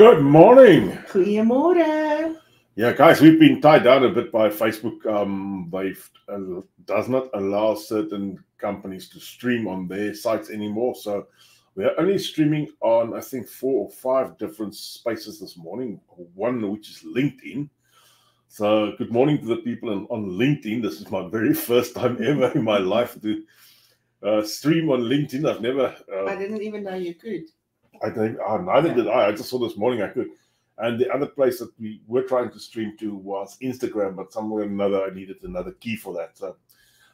Good morning. Goeiemorgen. Yeah, guys, we've been tied down a bit by Facebook. They does not allow certain companies to stream on their sites anymore. So we are only streaming on, I think, 4 or 5 different spaces this morning. One which is LinkedIn. So good morning to the people on LinkedIn. This is my very first time ever in my life to stream on LinkedIn. I've never. I didn't even know you could. I think neither did I. I just saw this morning I could. And the other place that we were trying to stream to was Instagram, but somewhere or another I needed another key for that. So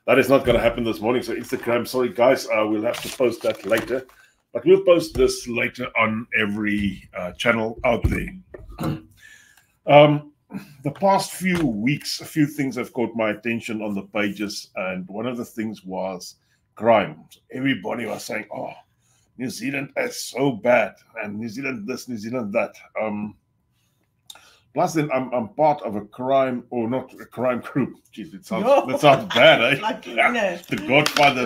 that is not going to happen this morning. So Instagram, sorry guys, we'll have to post that later. But we'll post this later on every channel out there. The past few weeks, a few things have caught my attention on the pages, and one of the things was crime. So everybody was saying, "Oh, New Zealand is so bad, and New Zealand this, New Zealand that." Plus, then I'm part of a crime, or not a crime group. Jeez, that sounds bad, eh? Like, The Godfather.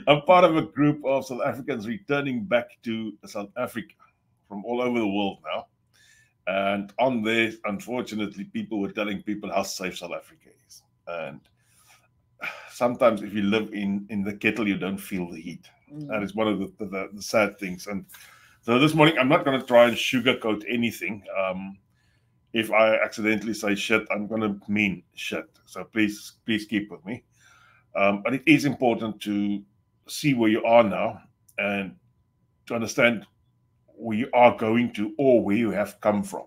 I'm part of a group of South Africans returning back to South Africa from all over the world now. And on there, unfortunately, people were telling people how safe South Africa is. And sometimes if you live in the kettle, you don't feel the heat. That is one of the sad things. And so this morning, I'm not going to try and sugarcoat anything. If I accidentally say shit, I'm going to mean shit. So please keep with me. But it is important to see where you are now and to understand where you are going to or where you have come from.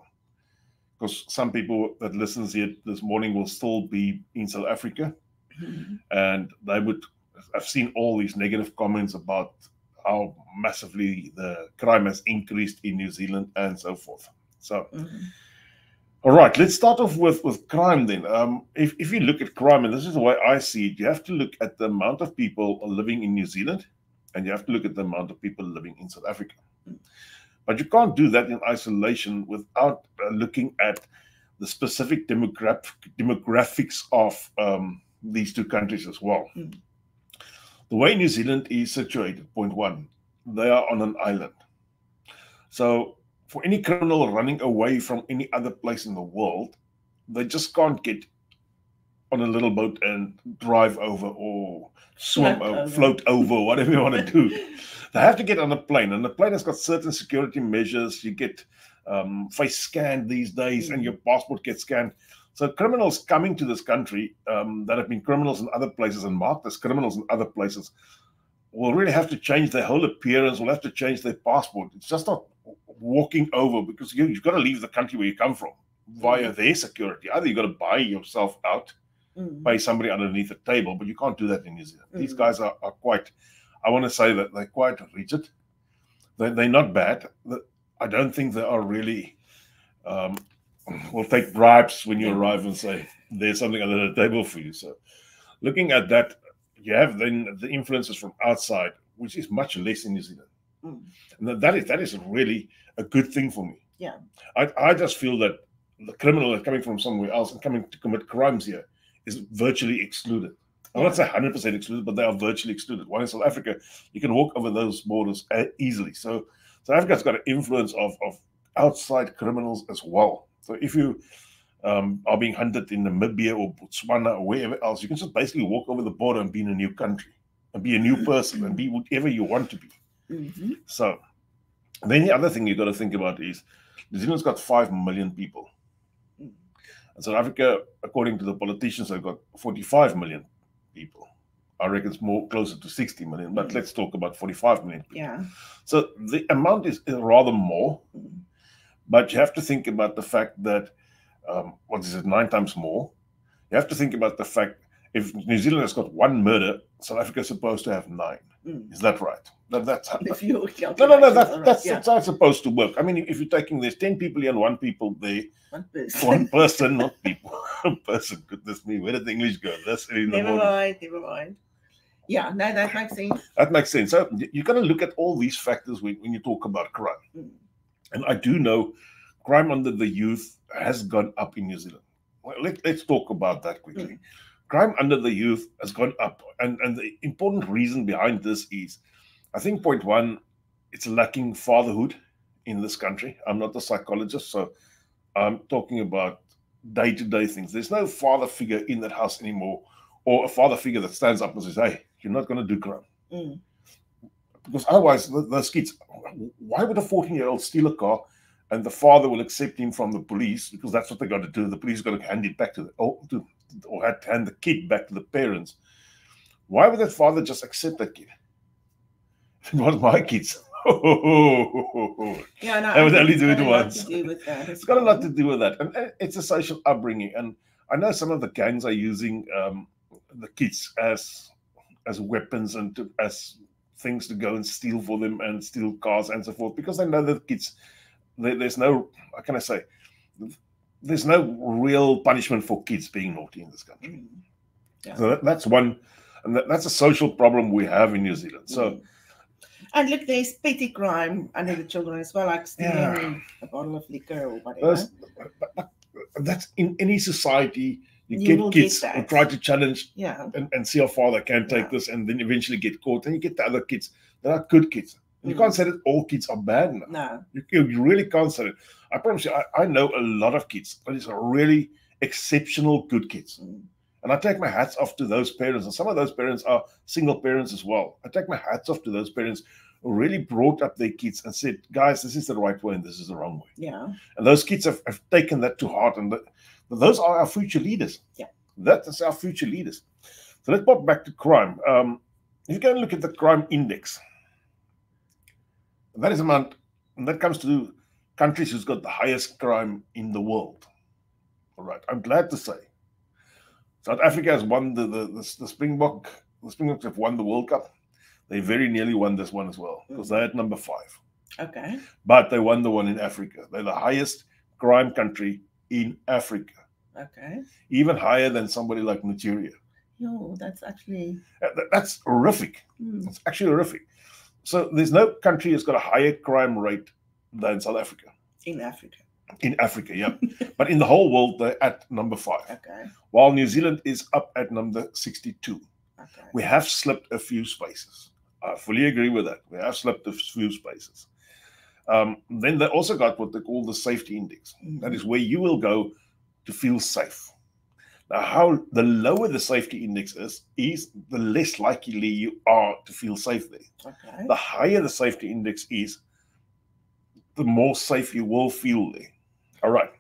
Because some people that listens here this morning will still be in South Africa. And I've seen all these negative comments about how massively the crime has increased in New Zealand and so forth. So, all right, let's start off with crime then. If you look at crime, and this is the way I see it, you have to look at the amount of people living in New Zealand, and you have to look at the amount of people living in South Africa. But you can't do that in isolation without looking at the specific demographics of these two countries as well. The way New Zealand is situated, point one, they are on an island. So for any criminal running away from any other place in the world, they just can't get on a little boat and drive over or swim over, float over, whatever you want to do. They have to get on a plane, and the plane has got certain security measures. You get face scanned these days, and your passport gets scanned. So criminals coming to this country that have been criminals in other places and marked as criminals in other places will really have to change their whole appearance, will have to change their passport. It's just not walking over, because you've got to leave the country where you come from via their security. Either you've got to buy yourself out, pay somebody underneath the table, but you can't do that in New Zealand. These guys are quite, I want to say that they're quite rigid. They're not bad. I don't think they are really... will take bribes when you arrive and say, there's something under the table for you. So looking at that, you have then the influences from outside, which is much less in New Zealand. And that is really a good thing for me. Yeah. I just feel that the criminal that's coming from somewhere else and coming to commit crimes here is virtually excluded. I'm not saying 100% excluded, but they are virtually excluded. While in South Africa, you can walk over those borders easily. So South Africa's got an influence of outside criminals as well. So if you are being hunted in Namibia or Botswana or wherever else, you can just basically walk over the border and be in a new country and be a new person and be whatever you want to be. So then the other thing you've got to think about is New Zealand's got 5 million people. And South Africa, according to the politicians, have got 45 million people. I reckon it's more closer to 60 million, but let's talk about 45 million people. Yeah. So the amount is rather more. But you have to think about the fact that, 9 times more? You have to think about the fact, if New Zealand has got 1 murder, South Africa is supposed to have 9. Is that right? That's how, if you that's how it's supposed to work. I mean, if you're taking, there's 10 people here and 1 people there. One person, not people. One person. Goodness me, where did the English go? That's never mind. Yeah, no, that makes sense. That makes sense. So you've got to look at all these factors when you talk about crime. And I do know crime under the youth has gone up in New Zealand. Well, let's talk about that quickly. Crime under the youth has gone up. And the important reason behind this is, I think, point one, it's lacking fatherhood in this country. I'm not a psychologist, so I'm talking about day-to-day things. There's no father figure in that house anymore, or a father figure that stands up and says, hey, you're not going to do crime. Because otherwise, those kids, why would a 14-year-old steal a car and the father will accept him from the police? Because that's what they got to do. The police got to hand it back to the, or had to hand the kid back to the parents. Why would that father just accept that kid? If it was my kids. Yeah, no, I would only do it once. It's got a lot to do with that. And it's a social upbringing. And I know some of the gangs are using the kids as weapons and as things to go and steal for them and steal cars and so forth, because they know that kids, there's no, how can I say, there's no real punishment for kids being naughty in this country. Yeah. So that's one, and that's a social problem we have in New Zealand. So, and look, there's petty crime under the children as well, like stealing a bottle of liquor or whatever. That's in any society. You get kids who try to challenge and see how far they can take this, and then eventually get caught. And you get the other kids that are good kids. You can't say that all kids are bad now. No. You really can't say it. I promise you, I know a lot of kids that is really exceptional good kids. And I take my hats off to those parents. And some of those parents are single parents as well. I take my hats off to those parents who really brought up their kids and said, guys, this is the right way and this is the wrong way. Yeah. And those kids have taken that to heart. And those are our future leaders. Yeah. That is our future leaders. So let's pop back to crime. If you go and look at the crime index, that is amount, and that comes to countries who's got the highest crime in the world. All right. I'm glad to say South Africa has won the Springboks. The Springboks have won the World Cup. They very nearly won this one as well, because they're at number 5. Okay. But they won the one in Africa. They're the highest crime country in Africa. Okay. Even higher than somebody like Nigeria. No, that's actually... That's horrific. It's actually horrific. So there's no country that's got a higher crime rate than South Africa. In Africa. In Africa, yeah. But in the whole world, they're at number 5. Okay. While New Zealand is up at number 62. Okay. We have slipped a few spaces. I fully agree with that. We have slipped a few spaces. Then they also got what they call the safety index. That is where you will go to feel safe. Now, how the lower the safety index is the less likely you are to feel safe there. Okay. The higher the safety index is, the more safe you will feel there. All right.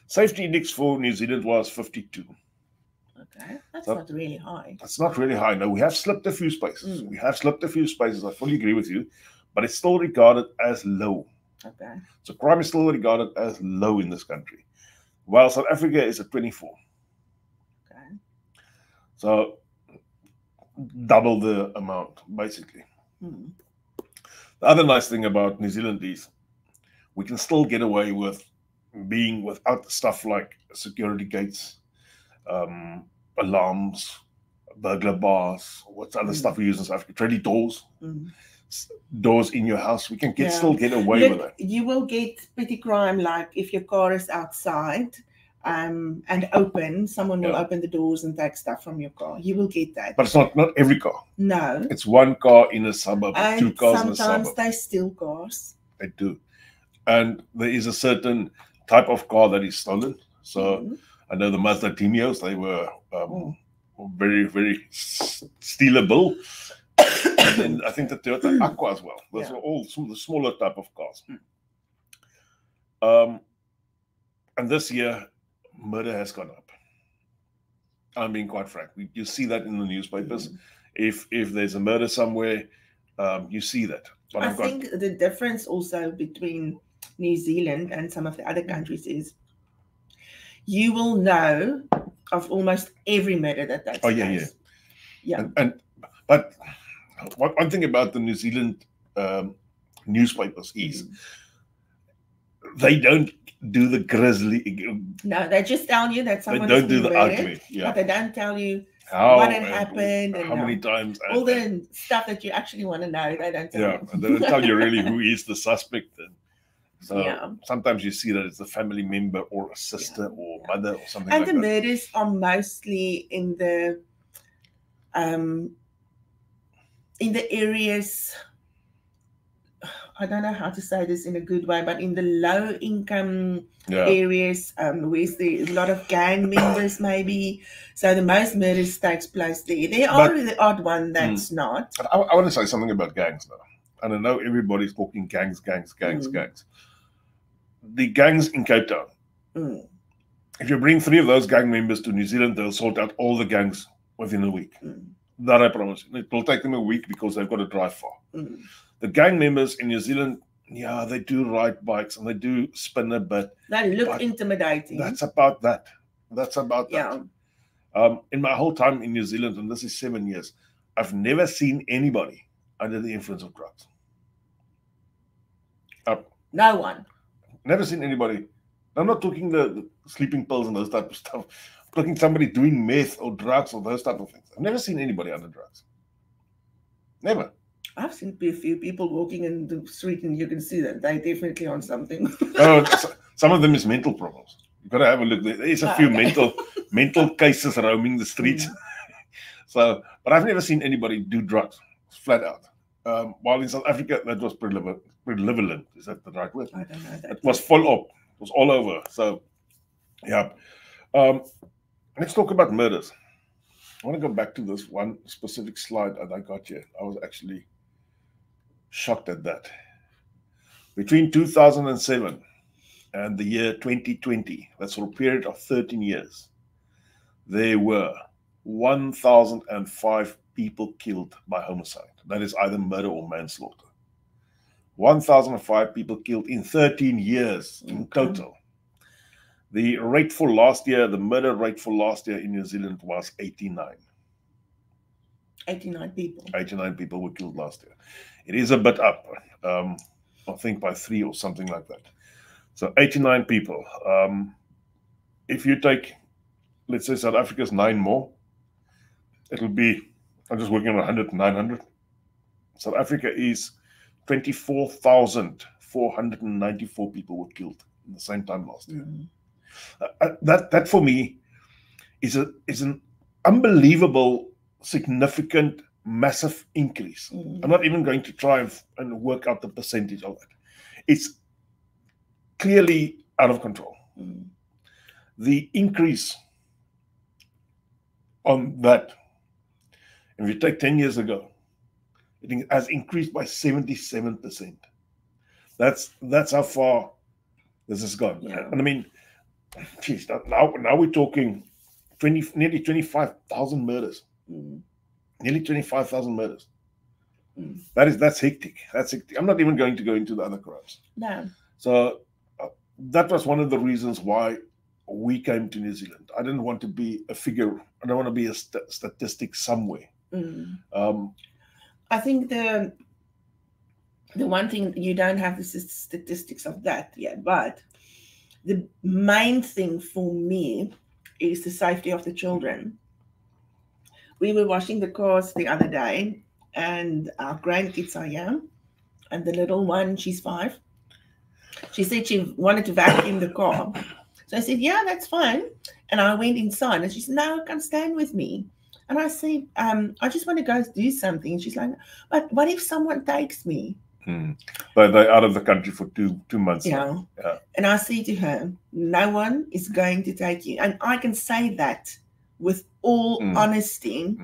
Safety index for New Zealand was 52. Okay, that's not really high. That's not really high. No, we have slipped a few spaces. We have slipped a few spaces. I fully agree with you, but it's still regarded as low. Okay. So crime is still regarded as low in this country, while South Africa is at 24. Okay. So double the amount, basically. The other nice thing about New Zealand is we can still get away with being without stuff like security gates, alarms, burglar bars, what's other stuff we use in South Africa, tradie doors, doors in your house. We can still get away with it. You will get petty crime, like if your car is outside and open, someone will open the doors and take stuff from your car. You will get that. But it's not every car. No. It's one car in a suburb, and 2 cars in a suburb. Sometimes they steal cars. They do. And there is a certain type of car that is stolen. So I know the Mazda Timios, they were very, very stealable. And then I think the Toyota Aqua as well. Those were all some of the smaller type of cars. And this year, murder has gone up. I'm being quite frank. You see that in the newspapers. If there's a murder somewhere, you see that. But I think the difference also between New Zealand and some of the other countries is you will know of almost every murder that takes place. Yeah. But one thing about the New Zealand newspapers is they don't do the grisly. No, they just tell you that someone they don't do the ugly. But they don't tell you what had happened and how many times. All the stuff that you actually want to know, they don't tell you. And they don't tell you really who is the suspect. So sometimes you see that it's a family member or a sister or mother or something like that. And the murders are mostly in the areas, I don't know how to say this in a good way, but in the low income areas, where there's a lot of gang members maybe. So the most murders takes place there. There are the odd one that's not. I want to say something about gangs now. And I know everybody's talking gangs. The gangs in Cape Town. If you bring 3 of those gang members to New Zealand, they'll sort out all the gangs within a week. That I promise. It will take them a week because they've got to drive far. The gang members in New Zealand, they do ride bikes and they do spin a bit. They look intimidating. That's about that. In my whole time in New Zealand, and this is 7 years, I've never seen anybody under the influence of drugs. No one. Never seen anybody. I'm not talking the sleeping pills and those type of stuff. I'm talking somebody doing meth or drugs or those type of things. I've never seen anybody under drugs. Never. I've seen a few people walking in the street and you can see that they're definitely on something. Some of them is mental problems. You've got to have a look. There is a few mental cases roaming the streets. But I've never seen anybody do drugs, flat out. While in South Africa, that was prevalent. Is that the right word? I don't know. It was full up. It was all over. So, yeah. Let's talk about murders. I want to go back to this one specific slide that I got here. I was actually shocked at that. Between 2007 and the year 2020, that's for a period of 13 years, there were 1,005 people killed by homicide. That is either murder or manslaughter. 1,005 people killed in 13 years in total. The rate for last year, the murder rate for last year in New Zealand was 89. 89 people. 89 people were killed last year. It is a bit up, I think by 3 or something like that. So 89 people. If you take, let's say South Africa's 9 more, it'll be, I'm just working on 100, 900. South Africa is 24,494 people were killed in the same time last year. That for me is an unbelievable, significant, massive increase. I'm not even going to try and work out the percentage of that. It's clearly out of control. The increase on that, if you take 10 years ago, it has increased by 77%. That's how far this has gone. And I mean, geez, now we're talking nearly 25,000 murders. Nearly 25,000 murders. That's hectic. That's hectic. I'm not even going to go into the other crimes. No. So that was one of the reasons why we came to New Zealand. I didn't want to be a figure. I don't want to be a statistic somewhere. I think the one thing, you don't have the statistics of that yet, but the main thing for me is the safety of the children. We were washing the cars the other day, and our grandkids are young, and the little one, she's 5. She said she wanted to vacuum the car. So I said, yeah, that's fine. And I went inside, and she said, no, come stand with me. And I said, I just want to go do something. And she's like, but what if someone takes me? But they're out of the country for two months. Yeah. And I say to her, no one is going to take you. And I can say that with all honesty.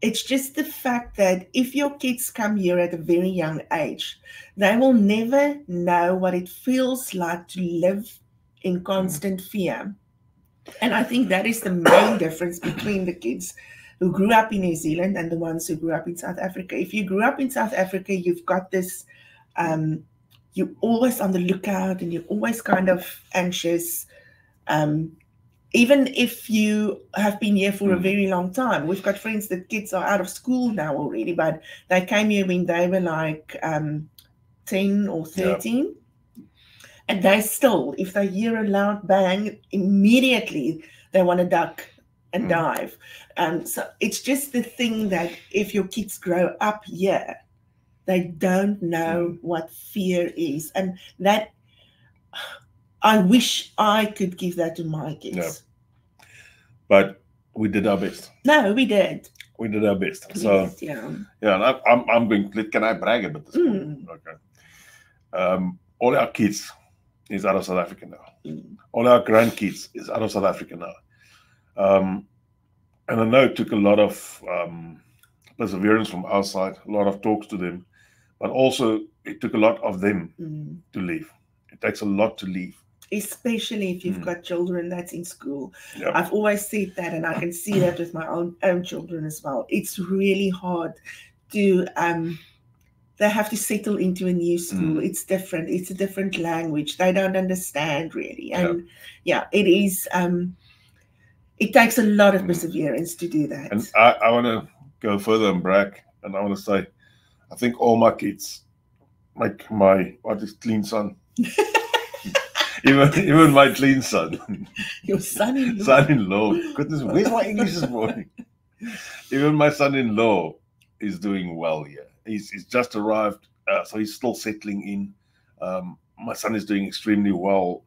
It's just the fact that if your kids come here at a very young age, they will never know what it feels like to live in constant fear. And I think that is the main difference between the kids who grew up in New Zealand and the ones who grew up in South Africa. If you grew up in South Africa, you've got this, you're always on the lookout and you're always kind of anxious. Even if you have been here for a very long time. We've got friends that kids are out of school now already, but they came here when they were like 10 or 13. Yeah. And they still, if they hear a loud bang, immediately they want to duck and dive. So it's just the thing that if your kids grow up here, they don't know what fear is. And that, I wish I could give that to my kids. Yeah. But we did our best. No, we did. we did our best. So yeah, and I'm going. Can I brag a bit this morning? Okay. All our kids is out of South Africa now. All our grandkids is out of South Africa now. And I know it took a lot of perseverance from our side, a lot of talks to them, but also it took a lot of them to leave. It takes a lot to leave. Especially if you've got children that's in school. Yep. I've always said that, and I can see that with my own children as well. It's really hard to, they have to settle into a new school. It's different. It's a different language. They don't understand really. And it is, it takes a lot of perseverance to do that. And I want to go further and brag, and I want to say, I think all my kids, like my clean son, even my clean son, your son-in-law. Son-in-law. Goodness, where's my English this morning? Even my son-in-law is doing well here. He's just arrived, so he's still settling in. My son is doing extremely well.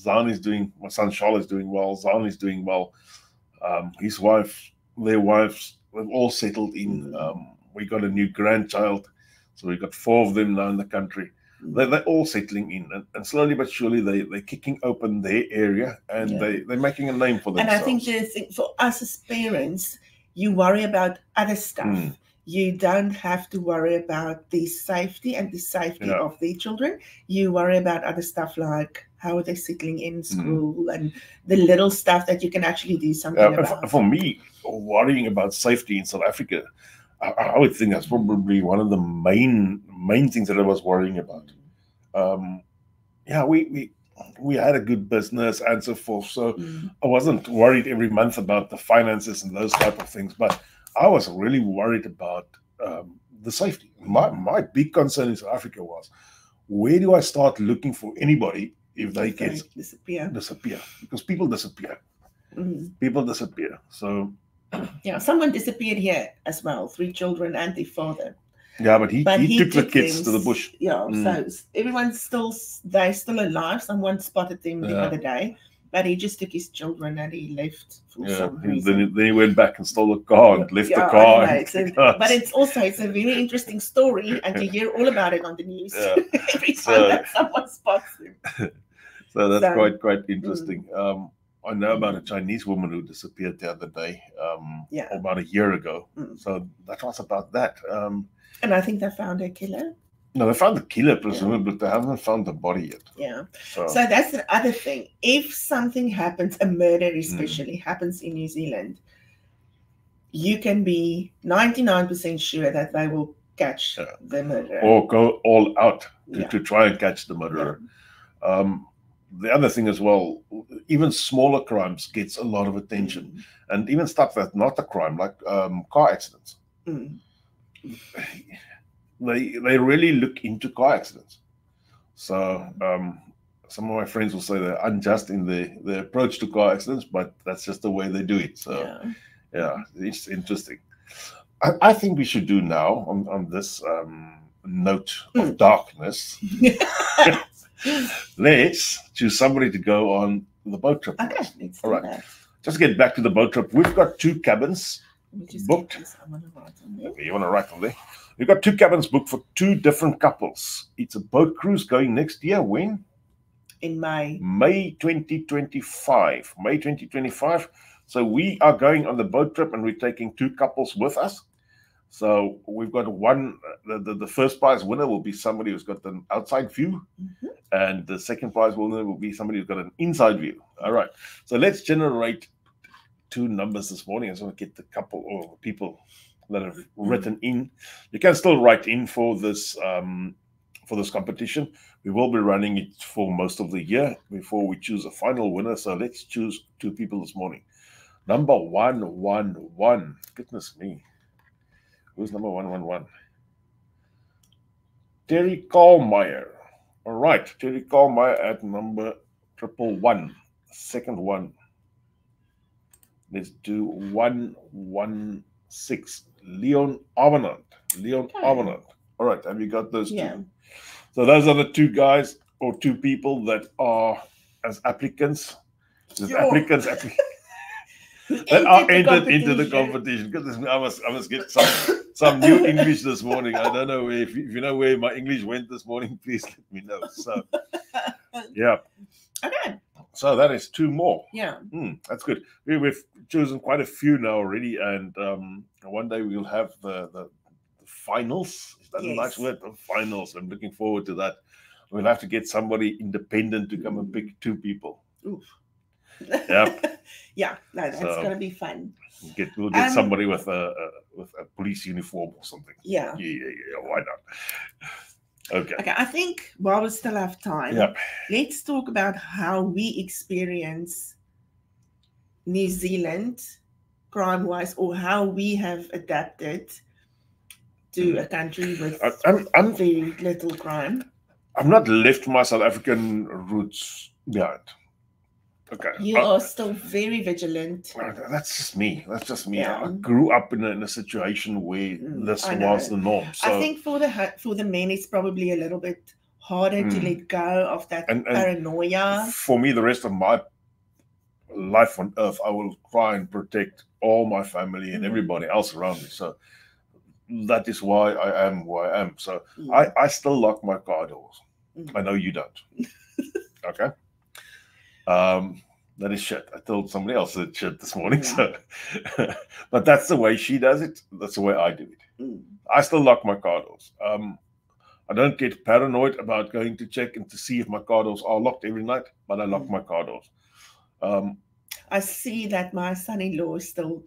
My son Charles is doing well. Zan is doing well. His wife, their wives, they've all settled in. We got a new grandchild, so we got 4 of them now in the country. They're all settling in, and slowly but surely they're kicking open their area, and they're making a name for themselves. And I think the thing for us as parents, you worry about other stuff. You don't have to worry about the safety and the safety of their children. You worry about other stuff like how are they settling in school and the little stuff that you can actually do something about. For me, worrying about safety in South Africa, I would think that's probably one of the main things that I was worrying about. We had a good business and so forth, so I wasn't worried every month about the finances and those type of things, but I was really worried about the safety. My big concern in South Africa was, where do I start looking for anybody if they can disappear? Because people disappear. People disappear. So someone disappeared here as well. 3 children and their father. Yeah, but he took the kids to the bush. Yeah, so everyone's they're still alive. Someone spotted them the other day. But he just took his children and he left for some reason. Then he went back and stole the car and left the car. But it's a very interesting story, and you hear all about it on the news every time that someone spots him. So that's quite interesting. I know about a Chinese woman who disappeared the other day, about a year ago. So that was about that. And I think they found a killer. No, they found the killer, presumably, but they haven't found the body yet. Yeah. So that's the other thing. If something happens, a murder especially happens in New Zealand, you can be 99% sure that they will catch the murderer. Or go all out to try and catch the murderer. The other thing as well, even smaller crimes gets a lot of attention. And even stuff that's not a crime, like car accidents. They really look into car accidents. So some of my friends will say they're unjust in the approach to car accidents, but that's just the way they do it. So it's interesting. I think we should do now on this note of darkness. Let's choose somebody to go on the boat trip. Okay, let's do that. Just get back to the boat trip. We've got 2 cabins booked. You want to write on there? We've got 2 cabins booked for 2 different couples. It's a boat cruise going next year. When? In May. May 2025. May 2025. So we are going on the boat trip and we're taking 2 couples with us. So we've got one, the first prize winner will be somebody who's got an outside view. And the second prize winner will be somebody who's got an inside view. All right. So let's generate 2 numbers this morning. I just want to get the couple or people that have written in. You can still write in for this competition. We will be running it for most of the year before we choose a final winner. So let's choose 2 people this morning. Number 111. Goodness me. Who's number 111? Terry Kallmeyer. All right, Terry Kallmeyer at number 111. Second one. Let's do 116. Leon Avenant. All right, have you got those 2? So those are the 2 guys or 2 people that are as applicants. that are entered into the competition. Because I must get some new English this morning. I don't know if you know where my English went this morning. Please let me know. So, yeah. Okay. So that is 2 more. Yeah. That's good. We've chosen quite a few now already, and one day we'll have the finals. Is that a nice word? The finals. I'm looking forward to that. We'll have to get somebody independent to come and pick 2 people. Oof. Yep. Yeah, no, that's gonna be fun. We'll get somebody with a police uniform or something. Yeah. Yeah. Why not? Okay. I think while we still have time, let's talk about how we experience New Zealand crime-wise, or how we have adapted to a country with very little crime. I've not left my South African roots behind. Okay. You are still very vigilant. That's just me. Yeah. I grew up in a situation where this was the norm. So I think for the men, it's probably a little bit harder to let go of that paranoia. For me, the rest of my life on earth, I will try and protect all my family and everybody else around me. So that is why I am who I am. So I still lock my car doors. I know you don't. Okay. That is shit. I told somebody else that shit this morning. So, but that's the way she does it. That's the way I do it. I still lock my car doors. I don't get paranoid about going to check and to see if my car doors are locked every night, but I lock my car doors. I see that my son-in-law still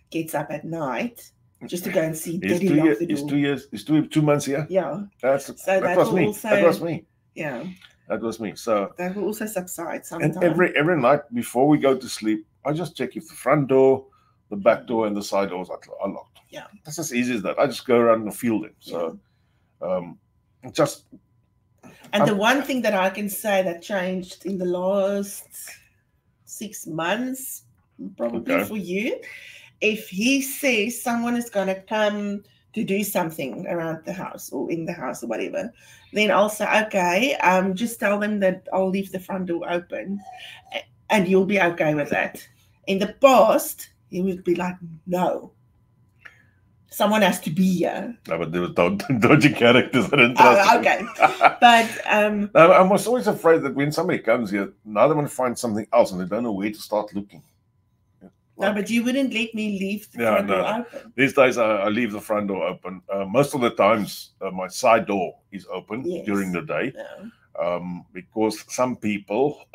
gets up at night just to go and see did he lock the door. He's 2 months here. Yeah. That was me. That was me. Yeah. That was me. So that will also subside sometimes. And every night before we go to sleep, I just check if the front door, the back door, and the side doors are locked. Yeah. That's as easy as that. I just go around and feel them. So the one thing that I can say that changed in the last 6 months, probably for you, if he says someone is going to come to do something around the house or in the house or whatever, then I'll say, okay, just tell them that I'll leave the front door open and you'll be okay with that. In the past, he would be like, no, someone has to be here. No, but there were dodgy characters. I didn't trust okay. But I was always afraid that when somebody comes here, now they want to find something else and they don't know where to start looking. No, but you wouldn't let me leave the front door open. These days, I leave the front door open. Most of the times, my side door is open during the day because some people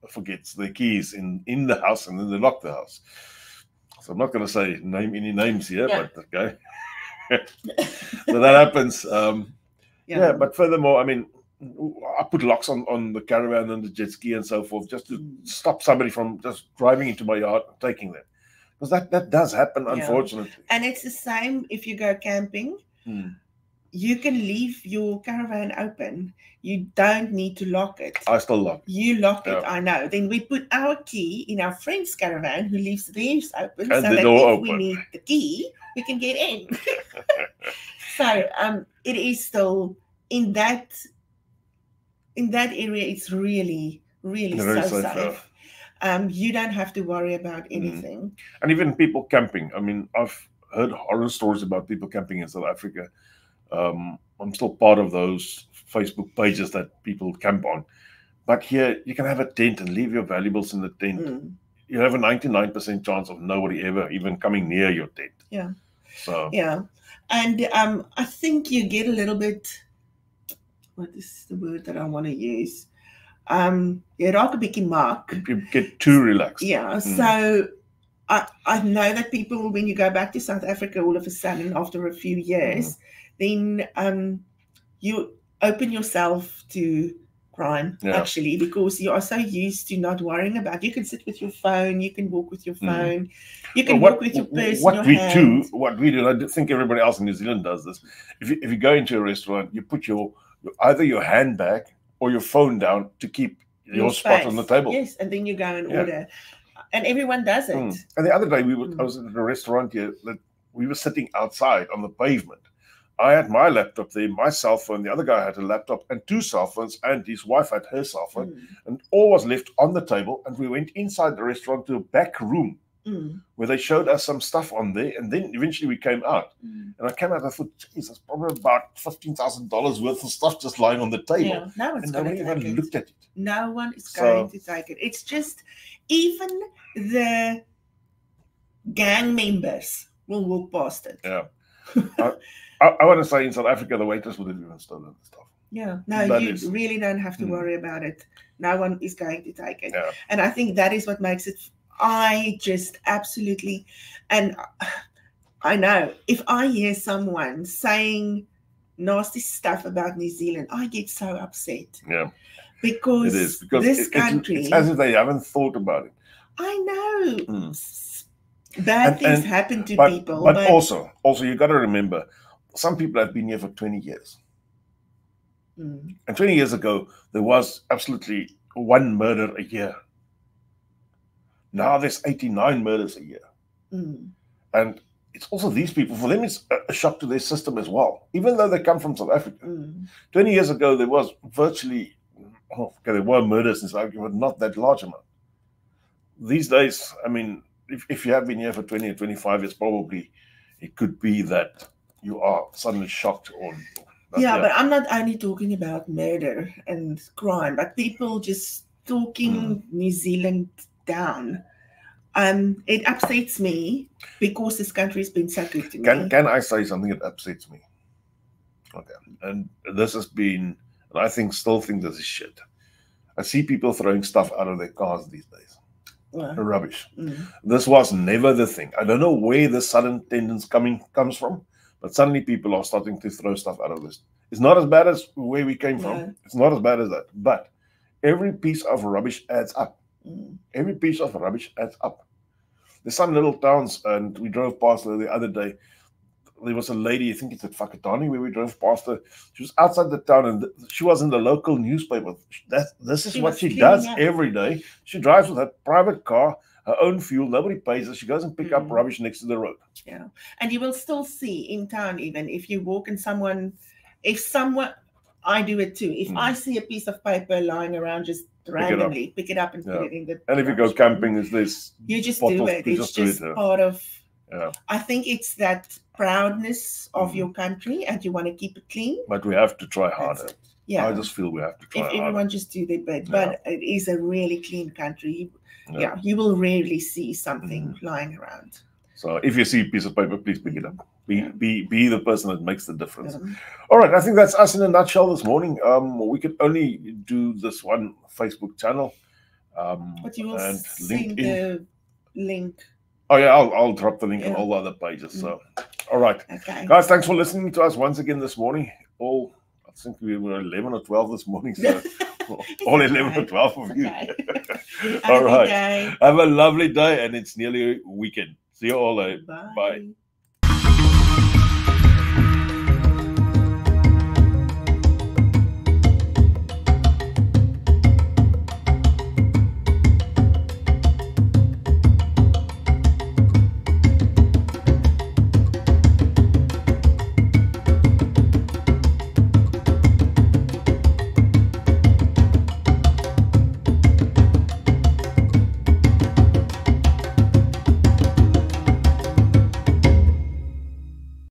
forget their keys in the house and then they lock the house. So I'm not going to say name any names here, but okay. So that happens. But furthermore, I mean, I put locks on the caravan and the jet ski and so forth just to stop somebody from just driving into my yard and taking them. Because that does happen, unfortunately. And it's the same if you go camping. You can leave your caravan open. You don't need to lock it. I still lock it. You lock it, I know. Then we put our key in our friend's caravan who leaves theirs open. And so the that door if open. we need the key, we can get in. So it is still in that area, it's really, really so safe. You don't have to worry about anything. And even people camping. I mean, I've heard horror stories about people camping in South Africa. I'm still part of those Facebook pages that people camp on. But here, you can have a tent and leave your valuables in the tent. You have a 99% chance of nobody ever even coming near your tent. Yeah. So and I think you get a little bit. What is the word that I want to use? You raak 'n bietjie mak. You get too relaxed. Yeah. So I know that people, when you go back to South Africa all of a sudden after a few years, then you open yourself to crime, actually, because you are so used to not worrying about. You can sit with your phone, you can walk with your phone, you can walk with your purse in your hand. What we do, I think everybody else in New Zealand does this. If you go into a restaurant, you put either your handbag or your phone down to keep your spot on the table. Yes, and then you go and order. And everyone does it. And the other day, I was at a restaurant here that we were sitting outside on the pavement. I had my laptop there, my cell phone. The other guy had a laptop and 2 cell phones, and his wife had her cell phone. And all was left on the table. And we went inside the restaurant to a back room where they showed us some stuff on there, and then eventually we came out. And I came out, I thought, geez, there's probably about $15,000 worth of stuff just lying on the table. Yeah, no one's and nobody even looked at it. No one is going to take it. It's just, even the gang members will walk past it. Yeah. I want to say in South Africa, the waiters would have even stolen the stuff. Yeah, no, you really don't have to worry about it. No one is going to take it. Yeah. And I think that is what makes it, I just absolutely, and I know, if I hear someone saying nasty stuff about New Zealand, I get so upset. Yeah. Because, it is. Because this country... It's as if they haven't thought about it. I know. Bad things happen to people. But also you got to remember, some people have been here for 20 years. And 20 years ago, there was absolutely 1 murder a year. Now there's 89 murders a year. And it's also these people, for them it's a shock to their system as well, even though they come from South Africa. 20 years ago, there was virtually, there were murders in South Africa, but not that large amount. These days, I mean, if you have been here for 20 or 25 years, probably it could be that you are suddenly shocked or... but I'm not only talking about murder and crime, but people just talking New Zealand down. It upsets me because this country has been so good to me. Can I say something that upsets me? Okay. And this has been, and I still think this is shit. I see people throwing stuff out of their cars these days. Rubbish. This was never the thing. I don't know where the sudden tendency comes from. But suddenly people are starting to throw stuff out of this. It's not as bad as where we came from. It's not as bad as that. But every piece of rubbish adds up. Every piece of rubbish adds up. There's some little towns, and we drove past her the other day. There was a lady, I think it's at Whakatane, where we drove past her. She was outside the town, and she was in the local newspaper. This is what she does every day. She drives with her private car, her own fuel, nobody pays her. She goes and pick up rubbish next to the road. Yeah. And you will still see in town, even if you walk and I do it too. If I see a piece of paper lying around, just randomly pick it up and put it in the... And if you go camping, there's this... You just do it. It's just part of... I think it's that proudness of your country, and you want to keep it clean. But we have to try harder. Yeah. I just feel we have to try harder. If everyone just do their bit. But it is a really clean country. You will rarely see something lying around. So if you see a piece of paper, please pick it up. Be the person that makes the difference. All right, I think that's us in a nutshell this morning. We could only do this one Facebook channel. But you will send the link. Oh yeah, I'll drop the link on all the other pages. So, all right, guys, thanks for listening to us once again this morning. I think we were 11 or 12 this morning, so all 11 or 12 of you. All right, have a lovely day, and it's nearly a weekend. See you all later. Bye.